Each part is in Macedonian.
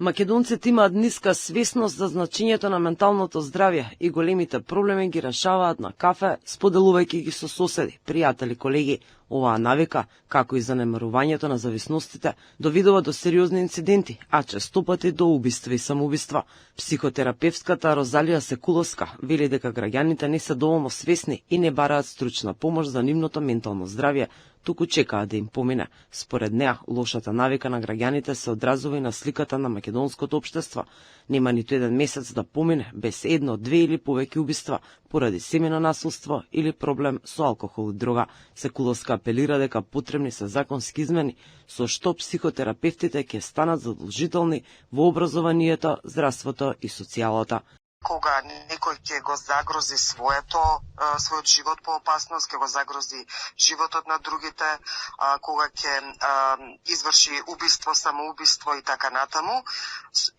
Македонците имаат ниска свесност за значењето на менталното здравје и големите проблеми ги решаваат на кафе, споделувајќи ги со соседи, пријатели, колеги. Оваа навика, како и занемарувањето на зависностите, доведува до сериозни инциденти, а често пати до убиства и самоубиства. Психотерапевтката Розалија Секуловска вели дека граѓаните не се доволно свесни и не бараат стручна помош за нивното ментално здравје, туку чекаат да им помине. Според неа, лошата навика на граѓаните се одразува и на сликата на македонското општество. Нема ниту еден месец да помине без едно, две или повеќе убиства поради семејно насилство или проблем со алкохол и дрога. Секуловска апелира дека потребни се законски измени со што психотерапевтите ќе станат задолжителни во образованието, здравството и социјалата. Кога некој ќе го загрози својот живот по опасност, ќе го загрози животот на другите, кога ќе изврши убиство, самоубиство и така натаму,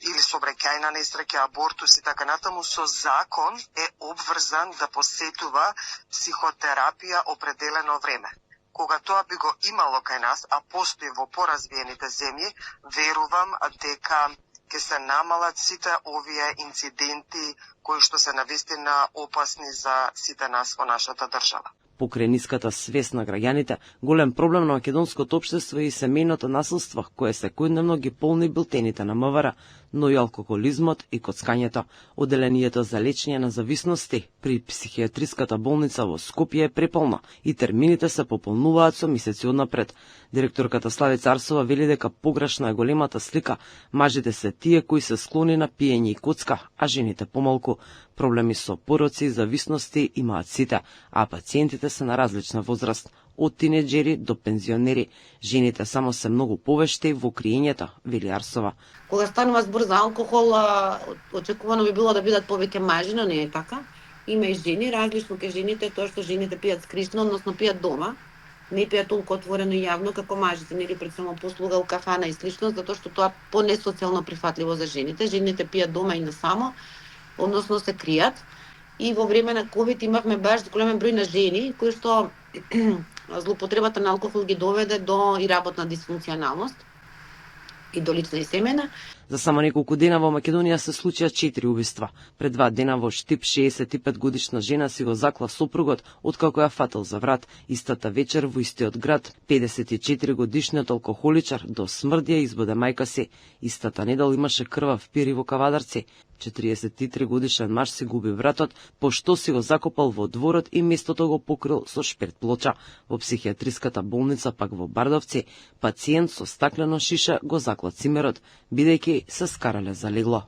или сообраќајна несреќа, абортус и така натаму, со закон е обврзан да посетува психотерапија определено време. Кога тоа би го имало кај нас, а постои во поразвиените земји, верувам дека ќе се намалат сите овие инциденти кои што се навистина опасни за сите нас во нашата држава. Покрај ниската свест на граѓаните, голем проблем на македонското општество е и семејното насилство, кое секојдневно ги полни билтените на МВР, но и алкохолизмот и коцкањето. Оделението за лечење на зависности при психијатриската болница во Скопје е преполна и термините се пополнуваат со месеци однапред. Директорката Славица Арсова вели дека погрешна е големата слика. Мажите се тие кои се склони на пиење и коцка, а жените помалку. Проблеми со пороци и зависности имаат сите, а пациентите се на различна возраст, од тинеџери до пензионери. Жените само се многу повешти во криењето, вели Арсова. Кога станува збор за алкохол, очекувано би било да бидат повеќе мажи, но не е така. Има и жени, различно ке жените, тоа што жените пијат скришно, односно пијат дома. Не пијат толку отворено и јавно како мажите, нели пред самопослуга у кафана и слично, затоа што тоа по-несоцијално прифатливо за жените. Жените пијат дома и насамо, односно се кријат. И во време на ковид имавме баш голем број на жени кои што злоупотребата на алкохол ги доведе до и работна дисфункционалност и до лична и семена. За само неколку дена во Македонија се случија 4 убиства. Пред 2 дена во Штип 65 годишна жена си го закла сопругот откако ја фатил за врат. Истата вечер во истиот град 54 годишниот алкохоличар до смрт ја избоде мајка си. Истата недел имаше крвав пир во Кавадарци. 43 годишен маж си губи вратот, пошто си го закопал во дворот и местото го покрил со шперт плоча. Во психијатриската болница пак во Бардовци, пациент со стаклено шише го закла цимерот, бидејќи се скарале за легло.